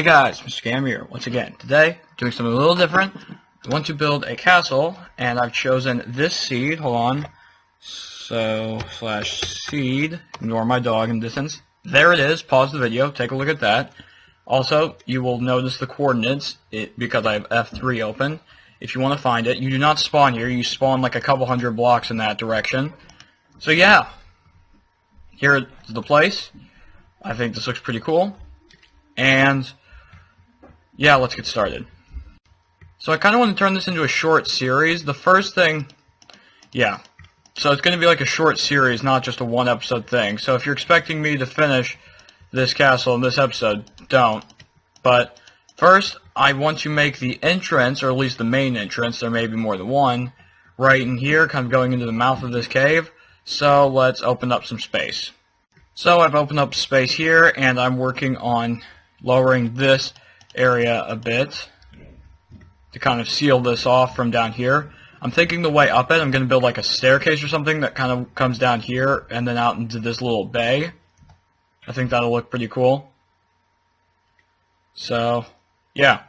Hey guys, Mr.Gamma here once again. Today, doing something a little different. I want to build a castle, and I've chosen this seed. Hold on. So, /seed. Ignore my dog in distance. There it is. Pause the video. Take a look at that. Also, you will notice the coordinates because I have F3 open. If you want to find it, you do not spawn here. You spawn like a couple hundred blocks in that direction. So yeah, here's the place. I think this looks pretty cool. And yeah, let's get started. So I kind of want to turn this into a short series. The first thing, yeah, so it's going to be like a short series, not just a one episode thing. So if you're expecting me to finish this castle in this episode, don't. But first, I want to make the entrance, or at least the main entrance, there may be more than one, right in here, kind of going into the mouth of this cave. So let's open up some space. So I've opened up space here, and I'm working on lowering this area a bit to kind of seal this off from down here. I'm thinking the way up it, I'm going to build like a staircase or something that kind of comes down here and then out into this little bay. I think that'll look pretty cool. So, yeah.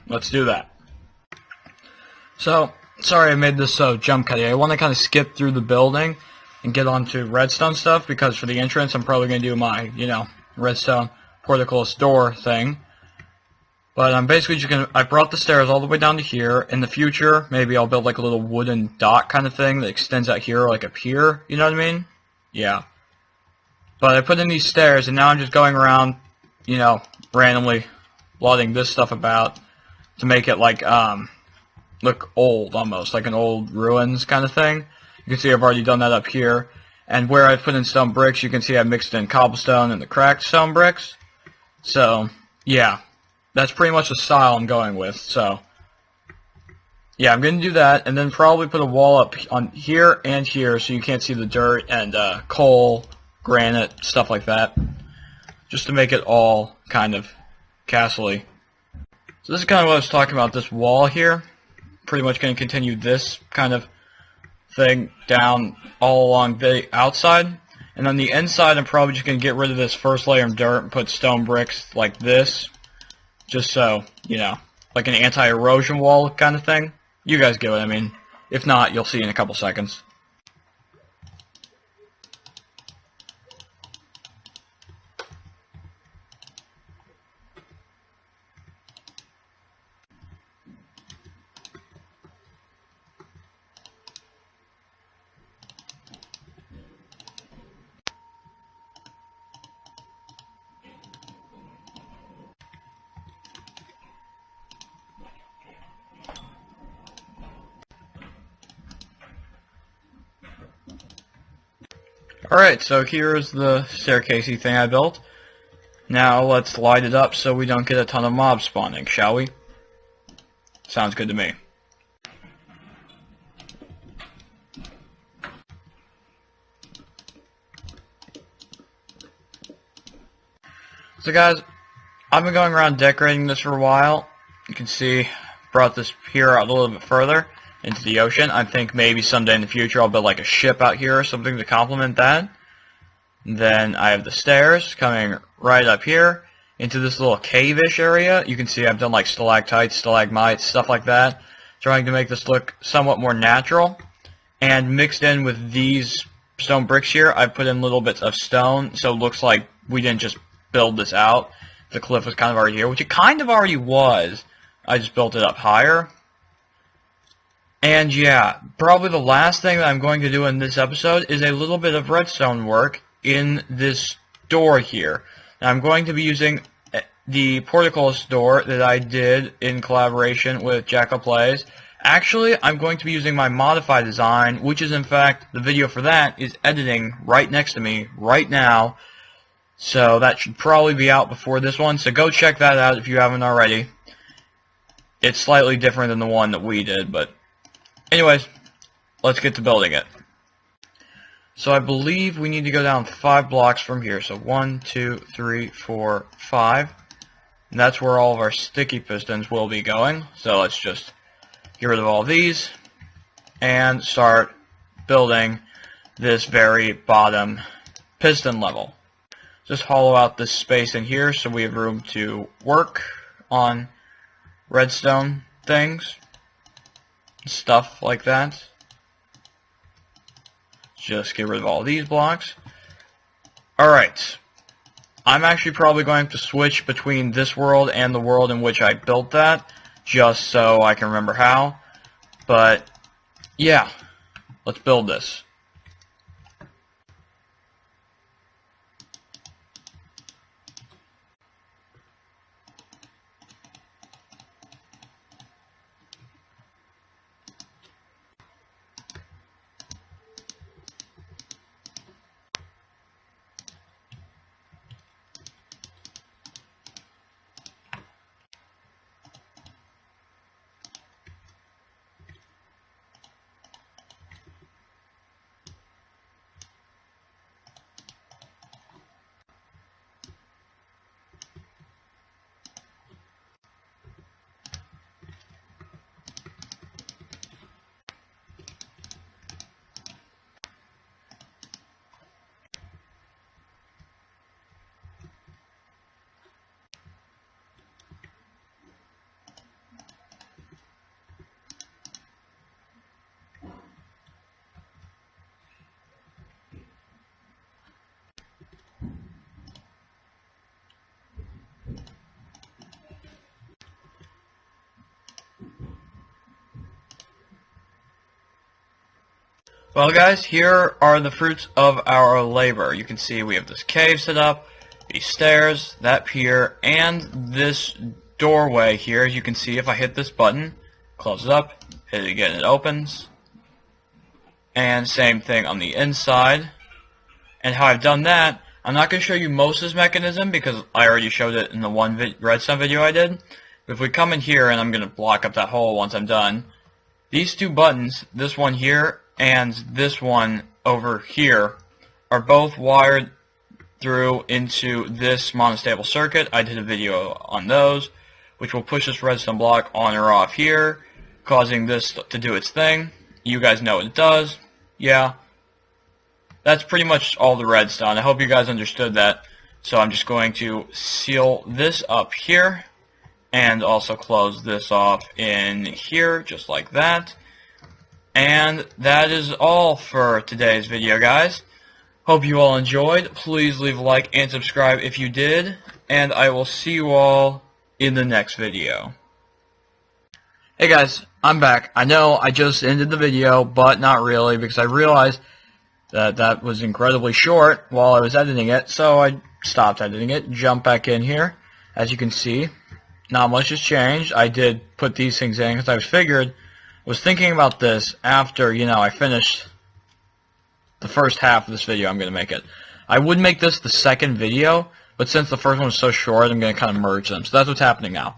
Let's do that. So, sorry I made this so jump cutty. I want to kind of skip through the building and get on to redstone stuff, because for the entrance I'm probably going to do my, redstone portcullis door thing. But I'm basically just going to, I brought the stairs all the way down to here. In the future, maybe I'll build like a little wooden dock kind of thing that extends out here like a pier, you know what I mean? Yeah. But I put in these stairs, and now I'm just going around, randomly loading this stuff about to make it like, look old almost, like an old ruins kind of thing. You can see I've already done that up here. And where I've put in stone bricks, you can see I mixed in cobblestone and the cracked stone bricks. So, yeah. That's pretty much the style I'm going with. So, yeah, I'm going to do that. And then probably put a wall up on here and here so you can't see the dirt and coal, granite, stuff like that. Just to make it all kind of castle-y. So this is kind of what I was talking about, this wall here. Pretty much going to continue this kind of thing down all along the outside, and on the inside I'm probably just going to get rid of this first layer of dirt and put stone bricks like this, just so, like an anti-erosion wall kind of thing. You guys get what I mean. If not, you'll see in a couple seconds. Alright, so here's the staircasey thing I built. Now let's light it up so we don't get a ton of mobs spawning, shall we? Sounds good to me. So guys, I've been going around decorating this for a while. You can see, brought this here out a little bit further into the ocean. I think maybe someday in the future I'll build like a ship out here or something to complement that. And then I have the stairs coming right up here into this little cave-ish area. You can see I've done like stalactites, stalagmites, stuff like that, trying to make this look somewhat more natural. And mixed in with these stone bricks here, I put in little bits of stone, so it looks like we didn't just build this out. The cliff was kind of already here, which it kind of already was. I just built it up higher. And yeah, probably the last thing that I'm going to do in this episode is a little bit of redstone work in this door here. Now I'm going to be using the portcullis door that I did in collaboration with Jacko Plays. Actually, I'm going to be using my modified design, which is in fact, the video for that is editing right next to me right now. So that should probably be out before this one, so go check that out if you haven't already. It's slightly different than the one that we did, but anyways, let's get to building it. So I believe we need to go down 5 blocks from here. So 1, 2, 3, 4, 5. And that's where all of our sticky pistons will be going. So let's just get rid of all these and start building this very bottom piston level. just hollow out this space in here so we have room to work on redstone things, stuff like that. Just get rid of all these blocks. Alright, I'm actually probably going to switch between this world and the world in which I built that, just so I can remember how. But, yeah, let's build this. Well guys, here are the fruits of our labor. You can see we have this cave set up, these stairs, that pier, and this doorway here. As you can see, if I hit this button, close it up, hit it again, it opens. And same thing on the inside. And how I've done that, I'm not going to show you most of this mechanism because I already showed it in the one redstone video I did. But if we come in here, and I'm going to block up that hole once I'm done, these two buttons, this one here and this one over here, are both wired through into this monostable circuit. I did a video on those, which will push this redstone block on or off here, causing this to do its thing. You guys know what it does. Yeah. That's pretty much all the redstone. I hope you guys understood that. So I'm just going to seal this up here and also close this off in here just like that. And that is all for today's video, guys. Hope you all enjoyed. Please leave a like and subscribe if you did. And I will see you all in the next video. Hey guys, I'm back. I know I just ended the video, but not really, because I realized that that was incredibly short while I was editing it. So I stopped editing it, jumped back in here. As you can see, not much has changed. I did put these things in because I was thinking about this after, I finished the first half of this video. I'm going to make it. I would make this the second video, but since the first one was so short, I'm going to kind of merge them. So that's what's happening now.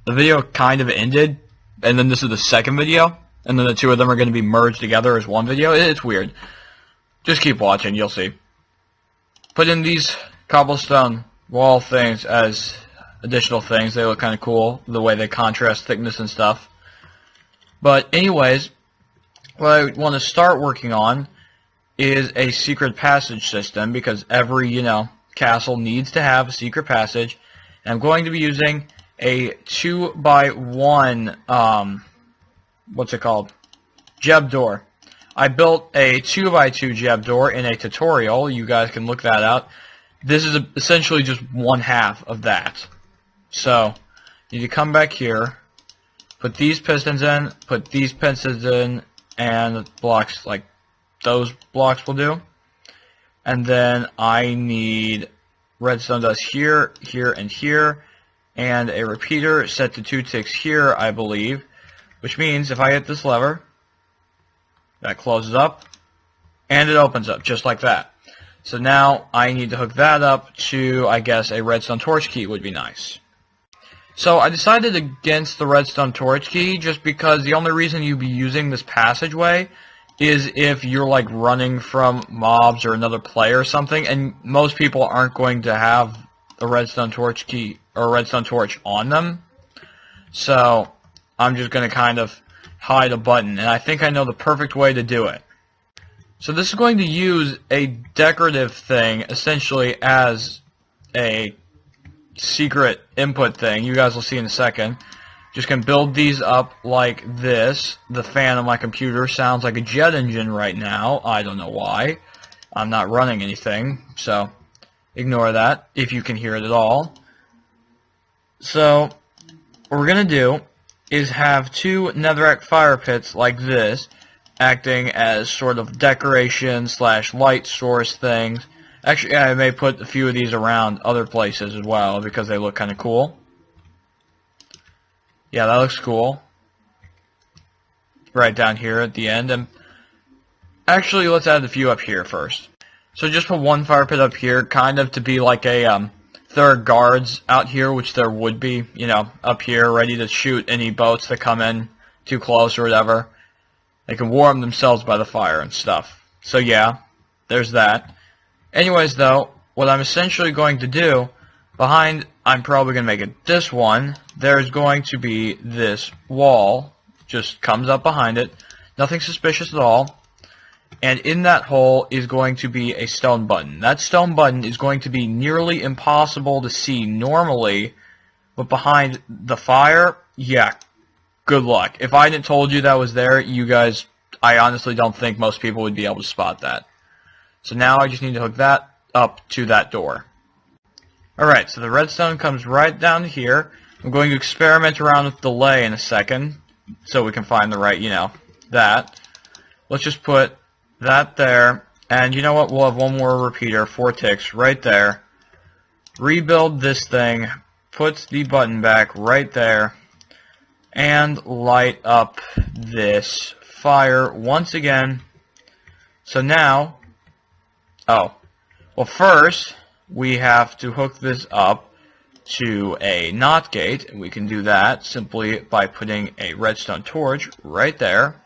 The video kind of ended, and then this is the second video, and then the two of them are going to be merged together as one video. It's weird. Just keep watching, you'll see. Put in these cobblestone wall things as additional things. They look kind of cool, the way they contrast thickness and stuff. But anyways, what I want to start working on is a secret passage system, because every, castle needs to have a secret passage. And I'm going to be using a 2x1, what's it called? Jeb door. I built a 2x2 Jeb door in a tutorial. You guys can look that up. This is essentially just one half of that. So, you need to come back here. Put these pistons in, put these pistons in, and blocks like those blocks will do. And then I need redstone dust here, here, and here, and a repeater set to 2 ticks here, I believe. Which means if I hit this lever, that closes up, and it opens up, just like that. So now I need to hook that up to, I guess, a redstone torch key would be nice. So I decided against the redstone torch key just because the only reason you'd be using this passageway is if you're like running from mobs or another player or something, and most people aren't going to have a redstone torch key or a redstone torch on them. So I'm just going to kind of hide a button, and I think I know the perfect way to do it. So this is going to use a decorative thing essentially as a secret input thing. You guys will see in a second. Just gonna build these up like this. The fan on my computer sounds like a jet engine right now. I don't know why. I'm not running anything, so ignore that if you can hear it at all. So what we're gonna do is have two netherrack fire pits like this, acting as sort of decoration / light source things. Actually, I may put a few of these around other places as well because they look kind of cool. Yeah, that looks cool. Right down here at the end. And actually, let's add a few up here first. So just put one fire pit up here, kind of to be like a, there are guards out here, which there would be, you know, up here, ready to shoot any boats that come in too close or whatever. They can warm themselves by the fire and stuff. So yeah, there's that. Anyways, though, what I'm essentially going to do, behind, I'm probably going to make it this one, there's going to be this wall, just comes up behind it, nothing suspicious at all, and in that hole is going to be a stone button. That stone button is going to be nearly impossible to see normally, but behind the fire, yeah, good luck. If I hadn't told you that was there, you guys, I honestly don't think most people would be able to spot that. So now I just need to hook that up to that door. Alright, so the redstone comes right down here. I'm going to experiment around with delay in a second, so we can find the right, you know, that. Let's just put that there, and you know what, we'll have one more repeater, 4 ticks, right there. Rebuild this thing, put the button back right there, and light up this fire once again. So now, oh, well first, we have to hook this up to a NOT gate, and we can do that simply by putting a redstone torch right there,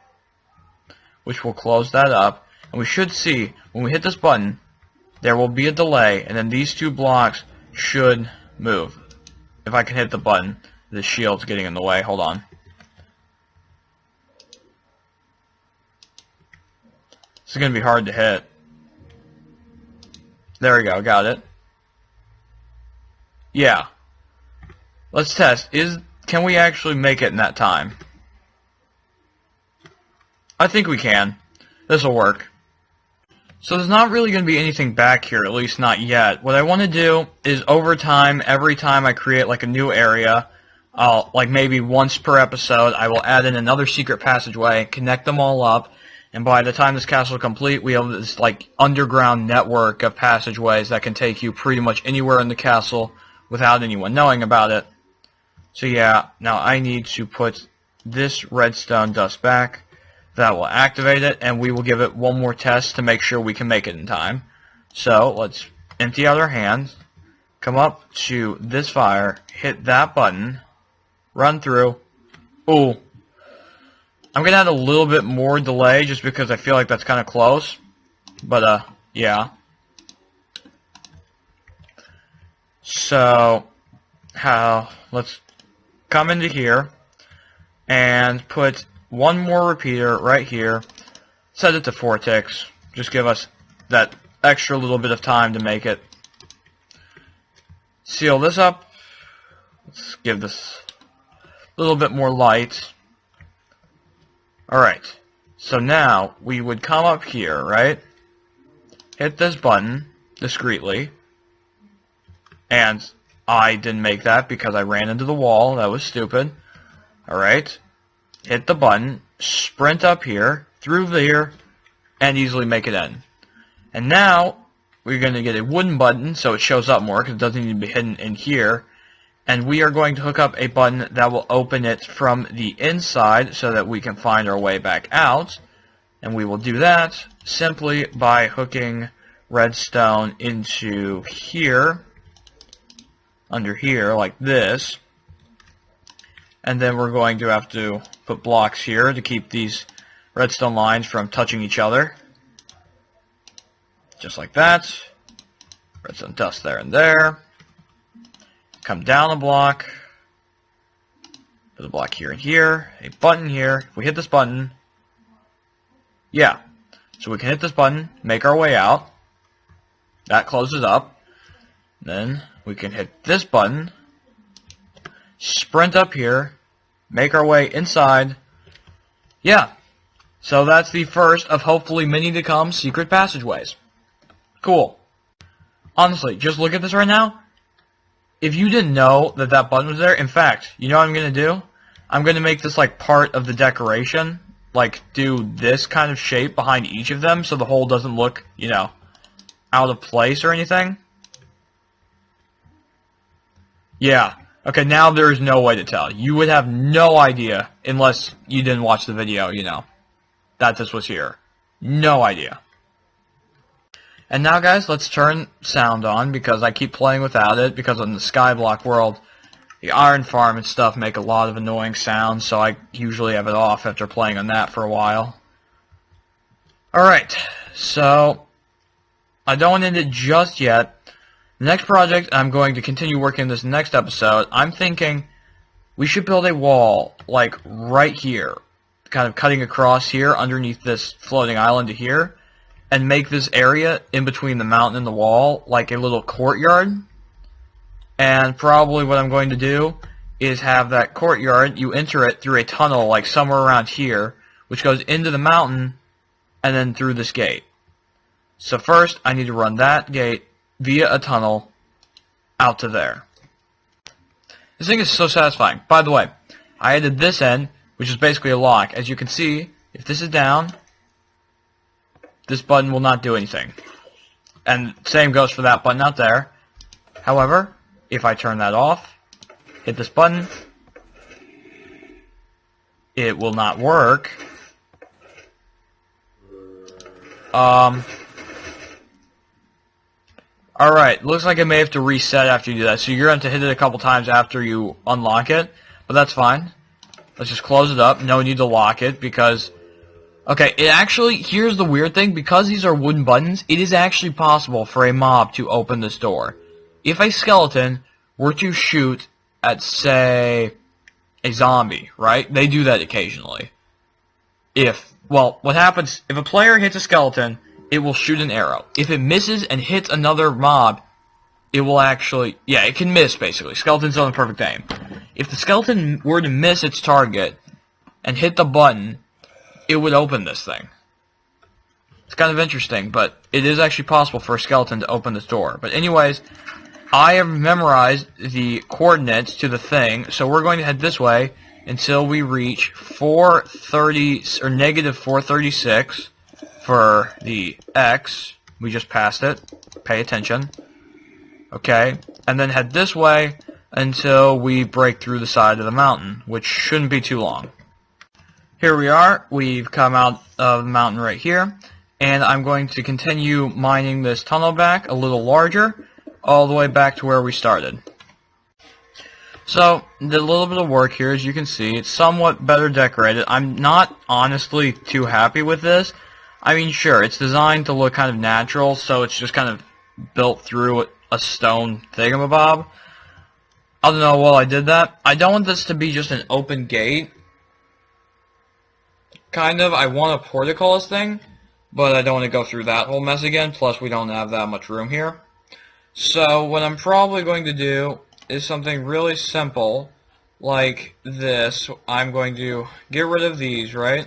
which will close that up. And we should see, when we hit this button, there will be a delay, and then these two blocks should move. If I can hit the button, the shield's getting in the way. Hold on. This is going to be hard to hit. There we go, got it. Yeah. Let's test. Can we actually make it in that time? I think we can. This will work. So there's not really going to be anything back here, at least not yet. What I want to do is over time, every time I create like a new area, like maybe once per episode, I will add in another secret passageway, connect them all up, and by the time this castle is complete, we have this like underground network of passageways that can take you pretty much anywhere in the castle without anyone knowing about it. So yeah, now I need to put this redstone dust back. That will activate it, and we will give it one more test to make sure we can make it in time. So let's empty out our hands, come up to this fire, hit that button, run through. Ooh. I'm going to add a little bit more delay just because I feel like that's kind of close. But, yeah. So, let's come into here and put one more repeater right here. Set it to 4 ticks. Just give us that extra little bit of time to make it. Seal this up. Let's give this a little bit more light. Alright, so now we would come up here, right? Hit this button discreetly. And I didn't make that because I ran into the wall. That was stupid. Alright, hit the button, sprint up here, through there, and easily make it in. And now we're going to get a wooden button so it shows up more because it doesn't need to be hidden in here. And we are going to hook up a button that will open it from the inside so that we can find our way back out. And we will do that simply by hooking redstone into here, under here, like this. And then we're going to have to put blocks here to keep these redstone lines from touching each other. Just like that. Redstone dust there and there. Come down a block, put a block here and here, a button here. If we hit this button, yeah, so we can hit this button, make our way out. That closes up. Then we can hit this button, sprint up here, make our way inside. Yeah, so that's the first of hopefully many to come secret passageways. Cool. Honestly, just look at this right now. If you didn't know that that button was there, in fact, you know what I'm going to do? I'm going to make this like part of the decoration, like do this kind of shape behind each of them so the hole doesn't look, you know, out of place or anything. Yeah. Okay, now there's no way to tell. You would have no idea unless you didn't watch the video, you know, that this was here. No idea. And now, guys, let's turn sound on because I keep playing without it because in the Skyblock world, the Iron Farm and stuff make a lot of annoying sounds, so I usually have it off after playing on that for a while. Alright, so I don't end it just yet. The next project, I'm going to continue working this next episode. I'm thinking we should build a wall, like, right here. Kind of cutting across here, underneath this floating island to here. And make this area in between the mountain and the wall, like a little courtyard. And probably what I'm going to do is have that courtyard, you enter it through a tunnel, like somewhere around here, which goes into the mountain, and then through this gate. So first, I need to run that gate via a tunnel out to there. This thing is so satisfying. By the way, I added this end, which is basically a lock. As you can see, if this is down, this button will not do anything. And same goes for that button out there. However, if I turn that off, hit this button, it will not work. Alright, looks like I may have to reset after you do that. So you're going to hit it a couple times after you unlock it. But that's fine. Let's just close it up. No need to lock it because... Okay, it actually... Here's the weird thing. Because these are wooden buttons, it is actually possible for a mob to open this door. If a skeleton were to shoot at, say, a zombie, right? They do that occasionally. Well, what happens... If a player hits a skeleton... it will shoot an arrow. If it misses and hits another mob, it will actually... Yeah, it can miss, basically. Skeletons don't have perfect aim. If the skeleton were to miss its target and hit the button, it would open this thing. It's kind of interesting, but it is actually possible for a skeleton to open this door. But anyways, I have memorized the coordinates to the thing, so we're going to head this way until we reach 430, or negative 436... for the X. We just passed it. Pay attention. Okay. And then head this way until we break through the side of the mountain, which shouldn't be too long. Here we are. We've come out of the mountain right here. And I'm going to continue mining this tunnel back a little larger, all the way back to where we started. So, did a little bit of work here, as you can see. It's somewhat better decorated. I'm not honestly too happy with this. I mean, sure, it's designed to look kind of natural, so it's just kind of built through a stone thingamabob. I don't know, well, I did that. I don't want this to be just an open gate. Kind of, I want a portcullis thing, but I don't want to go through that whole mess again, plus we don't have that much room here. So, what I'm probably going to do is something really simple, like this. I'm going to get rid of these, right?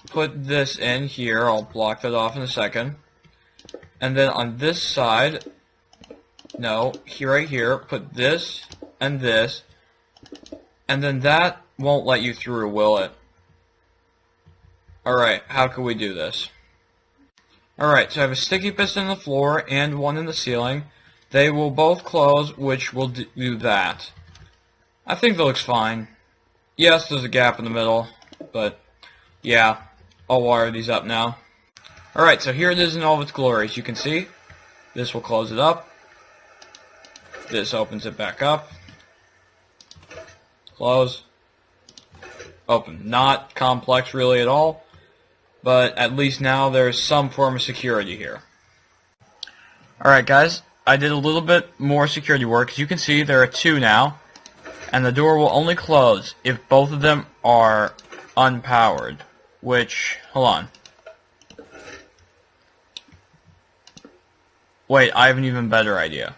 Put this in here. I'll block that off in a second. And then on this side, no, here, right here, put this and this. And then that won't let you through, will it? Alright, how can we do this? Alright, so I have a sticky piston in the floor and one in the ceiling. They will both close, which will do that. I think that looks fine. Yes, there's a gap in the middle, but yeah. I'll wire these up now. Alright, so here it is in all of its glory. As you can see, this will close it up. This opens it back up. Close. Open. Not complex really at all, but at least now there's some form of security here. Alright guys, I did a little bit more security work. As you can see, there are two now, and the door will only close if both of them are unpowered. Which, hold on. Wait, I have an even better idea.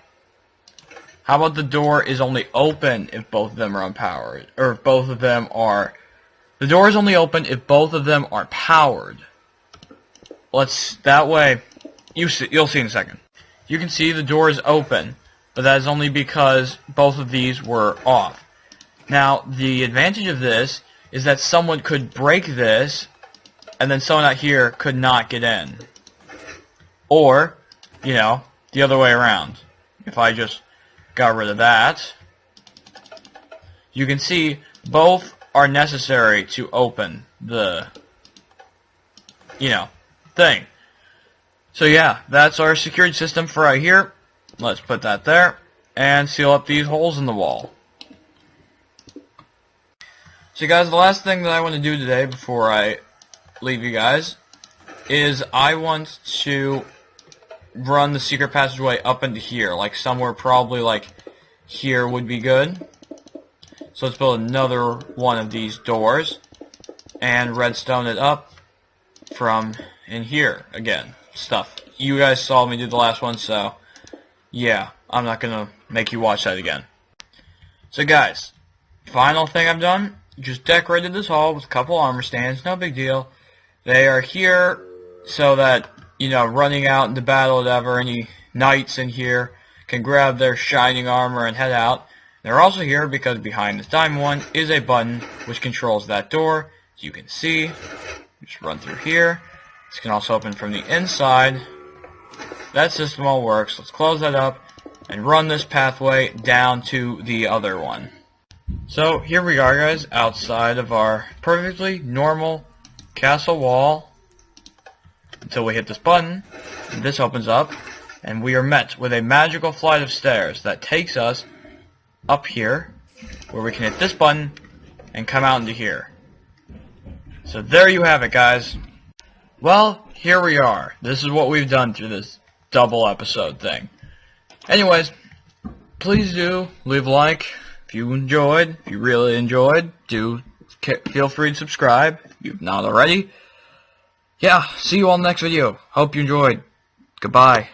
How about the door is only open if both of them are unpowered? Or if both of them are... The door is only open if both of them are powered. That way, you'll see in a second. You can see the door is open, but that is only because both of these were off. Now, the advantage of this is that someone could break this, and then someone out here could not get in. Or, you know, the other way around. If I just got rid of that, you can see both are necessary to open the, you know, thing. So yeah, that's our security system for right here. Let's put that there and seal up these holes in the wall. So guys, the last thing that I want to do today before I leave you guys is I want to run the secret passageway up into here, like somewhere probably like here would be good. So let's build another one of these doors and redstone it up from in here again. Stuff. You guys saw me do the last one, so yeah, I'm not gonna make you watch that again. So guys, final thing I've done, just decorated this hall with a couple armor stands, no big deal. They are here so that, you know, running out into battle, whatever, any knights in here can grab their shining armor and head out. They're also here because behind this diamond one is a button which controls that door. As you can see, just run through here. This can also open from the inside. That system all works. Let's close that up and run this pathway down to the other one. So here we are, guys, outside of our perfectly normal castle wall until we hit this button. And this opens up and we are met with a magical flight of stairs that takes us up here where we can hit this button and come out into here. So there you have it, guys. Well, here we are. This is what we've done through this double episode thing. Anyways, please do leave a like if you enjoyed. If you really enjoyed, do feel free to subscribe if you've not already. Yeah, see you all in the next video. Hope you enjoyed. Goodbye.